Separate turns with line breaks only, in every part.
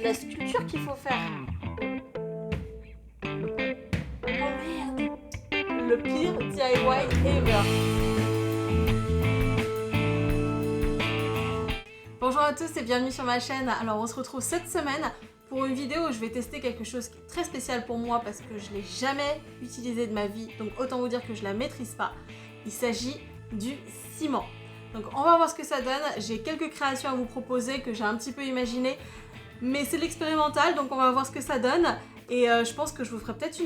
la sculpture qu'il faut faire. Oh merde! Le pire DIY ever. Bonjour à tous et bienvenue sur ma chaîne. Alors on se retrouve cette semaine pour une vidéo où je vais tester quelque chose qui est très spécial pour moi parce que je ne l'ai jamais utilisé de ma vie, donc autant vous dire que je ne la maîtrise pas. Il s'agit du ciment. Donc on va voir ce que ça donne. J'ai quelques créations à vous proposer que j'ai un petit peu imaginées, mais c'est l'expérimental, donc on va voir ce que ça donne. Et je pense que je vous ferai peut-être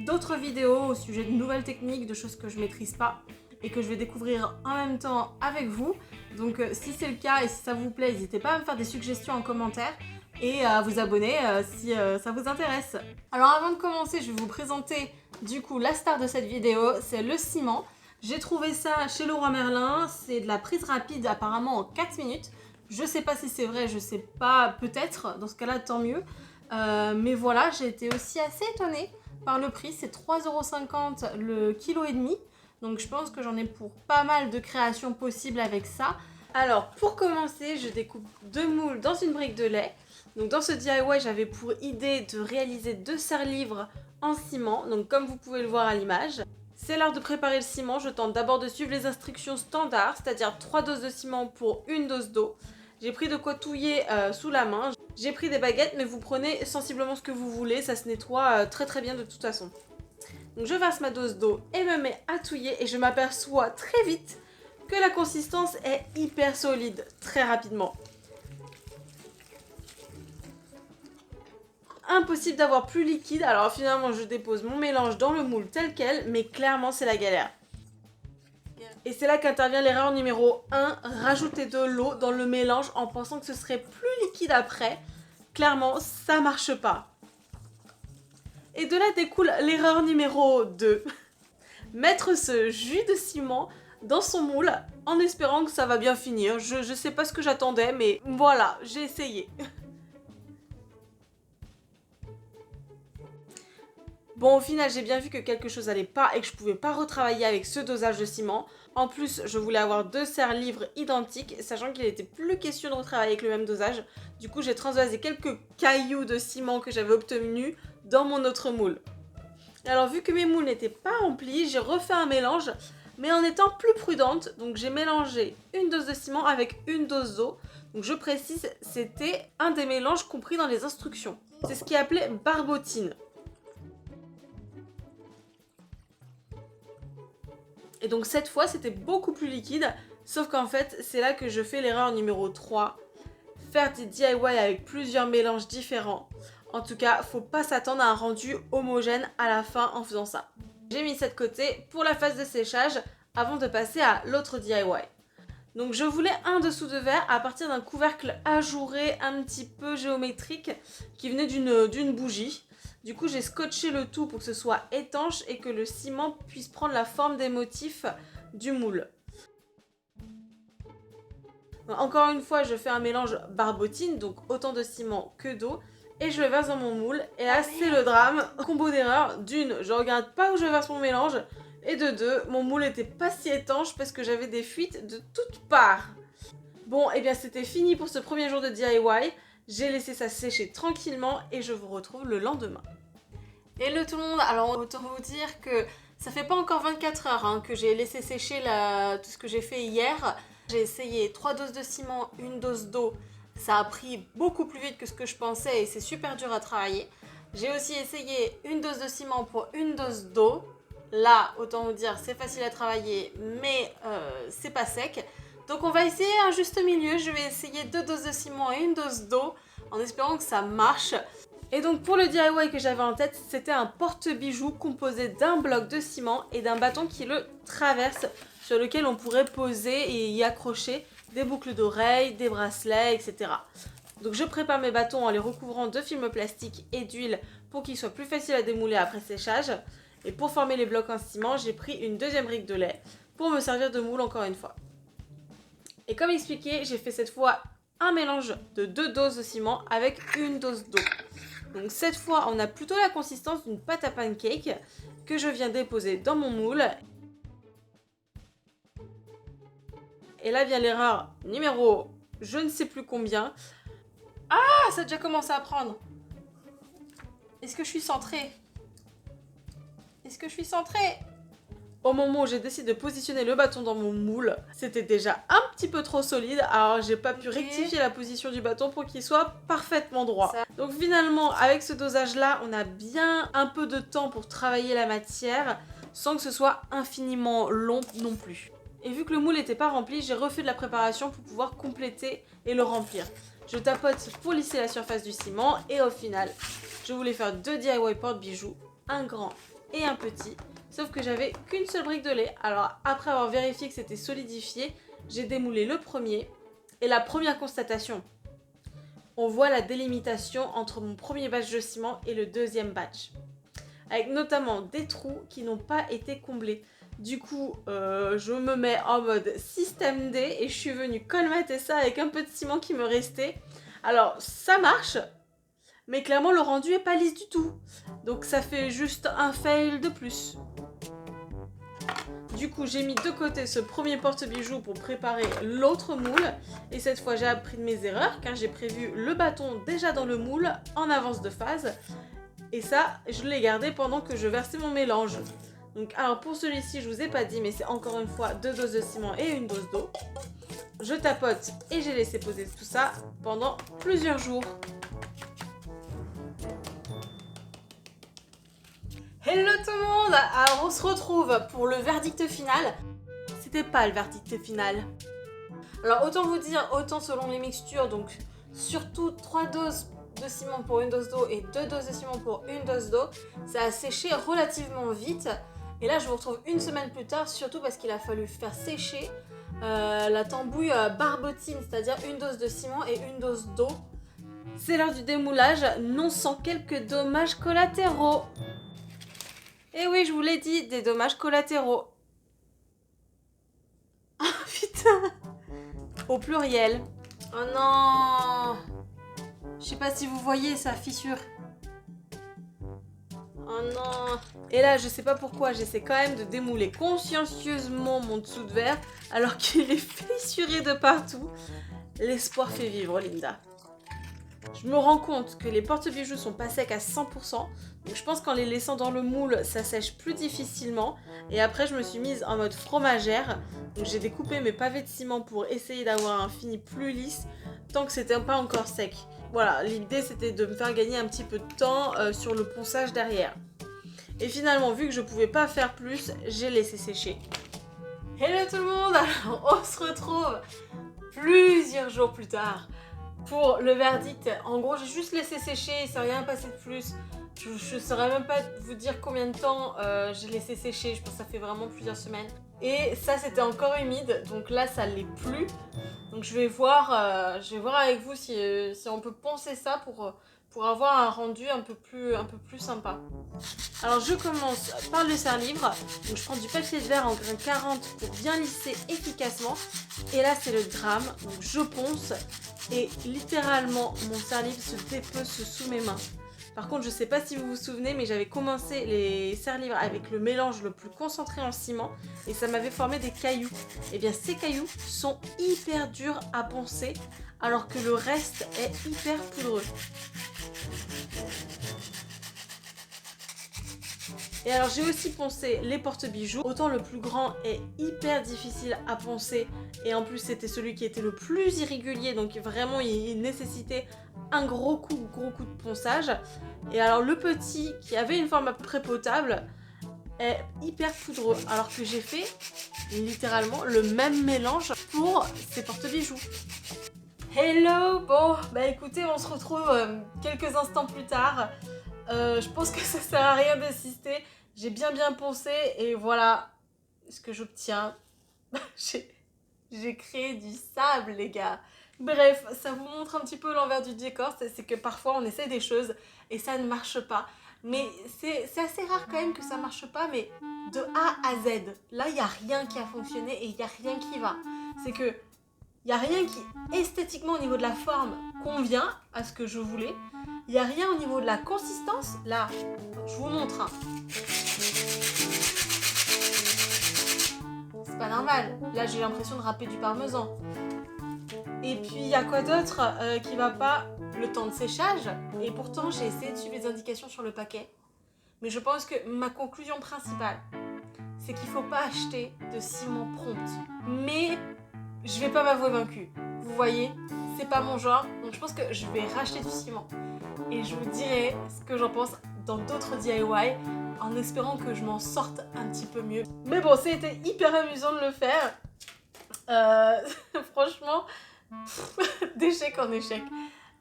d'autres vidéos au sujet de nouvelles techniques, de choses que je ne maîtrise pas et que je vais découvrir en même temps avec vous. Donc si c'est le cas et si ça vous plaît, n'hésitez pas à me faire des suggestions en commentaire et à vous abonner si ça vous intéresse. Alors avant de commencer, je vais vous présenter du coup la star de cette vidéo, c'est le ciment. J'ai trouvé ça chez Leroy Merlin, c'est de la prise rapide apparemment en 4 minutes. Je sais pas si c'est vrai, je sais pas, peut-être, dans ce cas-là tant mieux. Mais voilà, j'ai été aussi assez étonnée par le prix, c'est 3,50 € le kilo et demi. Donc je pense que j'en ai pour pas mal de créations possibles avec ça. Alors pour commencer, je découpe 2 moules dans une brique de lait. Donc dans ce DIY, j'avais pour idée de réaliser 2 serre-livres en ciment. Donc comme vous pouvez le voir à l'image. C'est l'heure de préparer le ciment. Je tente d'abord de suivre les instructions standards, c'est-à-dire 3 doses de ciment pour une dose d'eau. J'ai pris de quoi touiller sous la main. J'ai pris des baguettes, mais vous prenez sensiblement ce que vous voulez. Ça se nettoie très bien de toute façon. Donc je verse ma dose d'eau et me mets à touiller et je m'aperçois très vite que la consistance est hyper solide, très rapidement. Impossible d'avoir plus liquide, alors finalement je dépose mon mélange dans le moule tel quel, mais clairement c'est la galère. Et c'est là qu'intervient l'erreur numéro 1, rajouter de l'eau dans le mélange en pensant que ce serait plus liquide après. Clairement, ça marche pas. Et de là découle l'erreur numéro 2. Mettre ce jus de ciment dans son moule en espérant que ça va bien finir. Je sais pas ce que j'attendais, mais voilà, j'ai essayé. Bon, au final, j'ai bien vu que quelque chose n'allait pas et que je pouvais pas retravailler avec ce dosage de ciment. En plus, je voulais avoir 2 serre-livres identiques, sachant qu'il n'était plus question de retravailler avec le même dosage. Du coup, j'ai transvasé quelques cailloux de ciment que j'avais obtenus dans mon autre moule. Alors, vu que mes moules n'étaient pas remplis, j'ai refait un mélange, mais en étant plus prudente. Donc, j'ai mélangé une dose de ciment avec une dose d'eau. Donc, je précise, c'était un des mélanges compris dans les instructions. C'est ce qui est appelé barbotine. Et donc cette fois, c'était beaucoup plus liquide, sauf qu'en fait, c'est là que je fais l'erreur numéro 3. Faire des DIY avec plusieurs mélanges différents. En tout cas, faut pas s'attendre à un rendu homogène à la fin en faisant ça. J'ai mis ça de côté pour la phase de séchage avant de passer à l'autre DIY. Donc je voulais un dessous de verre à partir d'un couvercle ajouré un petit peu géométrique qui venait d'une bougie. Du coup, j'ai scotché le tout pour que ce soit étanche et que le ciment puisse prendre la forme des motifs du moule. Encore une fois, je fais un mélange barbotine, donc autant de ciment que d'eau, et je le verse dans mon moule. Et là, c'est le drame. Combo d'erreur. D'une, je regarde pas où je verse mon mélange, et de deux, mon moule n'était pas si étanche parce que j'avais des fuites de toutes parts. Bon, et bien c'était fini pour ce premier jour de DIY. J'ai laissé ça sécher tranquillement et je vous retrouve le lendemain. Hello tout le monde, alors autant vous dire que ça fait pas encore 24 heures que j'ai laissé sécher tout ce que j'ai fait hier. J'ai essayé 3 doses de ciment, 1 dose d'eau. Ça a pris beaucoup plus vite que ce que je pensais et c'est super dur à travailler. J'ai aussi essayé 1 dose de ciment pour 1 dose d'eau. Là, autant vous dire, c'est facile à travailler, mais c'est pas sec. Donc on va essayer un juste milieu. Je vais essayer 2 doses de ciment et 1 dose d'eau en espérant que ça marche. Et donc pour le DIY que j'avais en tête, c'était un porte-bijoux composé d'un bloc de ciment et d'un bâton qui le traverse, sur lequel on pourrait poser et y accrocher des boucles d'oreilles, des bracelets, etc. Donc je prépare mes bâtons en les recouvrant de film plastique et d'huile pour qu'ils soient plus faciles à démouler après séchage. Et pour former les blocs en ciment, j'ai pris une deuxième brique de lait pour me servir de moule encore une fois. Et comme expliqué, j'ai fait cette fois un mélange de 2 doses de ciment avec 1 dose d'eau. Donc cette fois, on a plutôt la consistance d'une pâte à pancake que je viens déposer dans mon moule. Et là vient l'erreur numéro je ne sais plus combien. Ah, ça a déjà commencé à prendre. Est-ce que je suis centrée? Est-ce que je suis centrée? Au moment où j'ai décidé de positionner le bâton dans mon moule, c'était déjà un petit peu trop solide, alors j'ai pas pu rectifier la position du bâton pour qu'il soit parfaitement droit. Donc finalement, avec ce dosage-là, on a bien un peu de temps pour travailler la matière, sans que ce soit infiniment long non plus. Et vu que le moule n'était pas rempli, j'ai refait de la préparation pour pouvoir compléter et le remplir. Je tapote pour lisser la surface du ciment, et au final, je voulais faire 2 DIY porte-bijoux, un grand et un petit. Sauf que j'avais qu'une seule brique de lait. Alors après avoir vérifié que c'était solidifié, j'ai démoulé le premier. Et la première constatation, on voit la délimitation entre mon premier batch de ciment et le deuxième batch. Avec notamment des trous qui n'ont pas été comblés. Du coup, je me mets en mode système D et je suis venue colmater ça avec un peu de ciment qui me restait. Alors ça marche, mais clairement le rendu est pas lisse du tout. Donc ça fait juste un fail de plus. Du coup, j'ai mis de côté ce premier porte-bijoux pour préparer l'autre moule. Et cette fois, j'ai appris de mes erreurs car j'ai prévu le bâton déjà dans le moule en avance de phase. Et ça, je l'ai gardé pendant que je versais mon mélange. Donc, alors pour celui-ci, je vous ai pas dit, mais c'est encore une fois 2 doses de ciment et une dose d'eau. Je tapote et j'ai laissé poser tout ça pendant plusieurs jours. Hello tout le monde! Alors on se retrouve pour le verdict final. C'était pas le verdict final. Alors autant vous dire, autant selon les mixtures, donc surtout 3 doses de ciment pour une dose d'eau et 2 doses de ciment pour une dose d'eau, ça a séché relativement vite. Et là je vous retrouve une semaine plus tard, surtout parce qu'il a fallu faire sécher la tambouille barbotine, c'est-à-dire une dose de ciment et une dose d'eau. C'est l'heure du démoulage, non sans quelques dommages collatéraux. Et oui, je vous l'ai dit, des dommages collatéraux. Ah putain! Au pluriel. Oh non! Je sais pas si vous voyez sa fissure. Oh non! Et là, je sais pas pourquoi, j'essaie quand même de démouler consciencieusement mon dessous de verre alors qu'il est fissuré de partout. L'espoir fait vivre, Linda. Je me rends compte que les porte-bijoux sont pas secs à 100%, donc je pense qu'en les laissant dans le moule, ça sèche plus difficilement. Et après, je me suis mise en mode fromagère, donc j'ai découpé mes pavés de ciment pour essayer d'avoir un fini plus lisse, tant que c'était pas encore sec. Voilà, l'idée c'était de me faire gagner un petit peu de temps sur le ponçage derrière. Et finalement, vu que je pouvais pas faire plus, j'ai laissé sécher. Hello tout le monde! Alors, on se retrouve plusieurs jours plus tard pour le verdict. En gros, j'ai juste laissé sécher, il s'est rien passé de plus. Je ne saurais même pas vous dire combien de temps j'ai laissé sécher, je pense que ça fait vraiment plusieurs semaines. Et ça, c'était encore humide, donc là, ça l'est plus. Donc je vais voir avec vous si on peut poncer ça pour avoir un rendu un peu plus sympa. Alors je commence par le serre-livre. Donc je prends du papier de verre en grain 40 pour bien lisser efficacement. Et là, c'est le drame. Donc je ponce et littéralement, mon serre-livre se dépece sous mes mains. Par contre, je sais pas si vous vous souvenez, mais j'avais commencé les serre-livres avec le mélange le plus concentré en ciment et ça m'avait formé des cailloux. Et bien, ces cailloux sont hyper durs à poncer alors que le reste est hyper poudreux. Et alors j'ai aussi poncé les porte-bijoux. Autant le plus grand est hyper difficile à poncer et en plus c'était celui qui était le plus irrégulier, donc vraiment il nécessitait un gros coup de ponçage. Et alors le petit qui avait une forme à peu près potable est hyper poudreux, alors que j'ai fait littéralement le même mélange pour ces porte-bijoux. Hello! Bon, bah écoutez, on se retrouve quelques instants plus tard. Je pense que ça sert à rien d'insister. J'ai bien poncé et voilà ce que j'obtiens. J'ai créé du sable, les gars. Bref, ça vous montre un petit peu l'envers du décor. C'est que parfois on essaie des choses et ça ne marche pas. Mais c'est assez rare quand même que ça marche pas, mais de A à Z. Là, il n'y a rien qui a fonctionné et il n'y a rien qui va. C'est que il n'y a rien qui, esthétiquement, au niveau de la forme, convient à ce que je voulais. Il n'y a rien au niveau de la consistance. Là, je vous montre. Hein. C'est pas normal. Là, j'ai l'impression de râper du parmesan. Et puis, il y a quoi d'autre qui va pas? le temps de séchage. Et pourtant, j'ai essayé de suivre les indications sur le paquet. Mais je pense que ma conclusion principale, c'est qu'il ne faut pas acheter de ciment prompt. Mais je vais pas m'avouer vaincue. Vous voyez, c'est pas mon genre. Donc je pense que je vais racheter du ciment. Et je vous dirai ce que j'en pense dans d'autres DIY, en espérant que je m'en sorte un petit peu mieux. Mais bon, c'était hyper amusant de le faire. Franchement, d'échec en échec.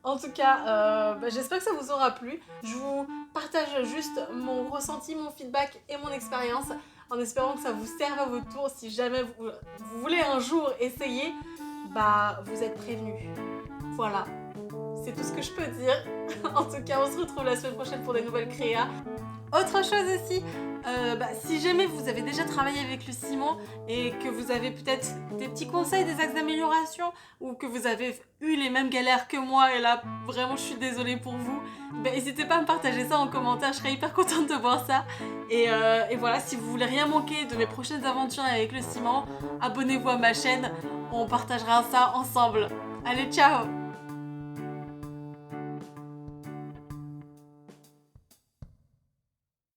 En tout cas, j'espère que ça vous aura plu. Je vous partage juste mon ressenti, mon feedback et mon expérience, en espérant que ça vous serve à votre tour. Si jamais vous voulez un jour essayer, vous êtes prévenus. Voilà, c'est tout ce que je peux dire. En tout cas, on se retrouve la semaine prochaine pour des nouvelles créas. Autre chose aussi, si jamais vous avez déjà travaillé avec le ciment et que vous avez peut-être des petits conseils, des axes d'amélioration, ou que vous avez eu les mêmes galères que moi et là vraiment je suis désolée pour vous, n'hésitez pas à me partager ça en commentaire, je serais hyper contente de voir ça. Et voilà, si vous voulez rien manquer de mes prochaines aventures avec le ciment, abonnez-vous à ma chaîne, on partagera ça ensemble. Allez, ciao!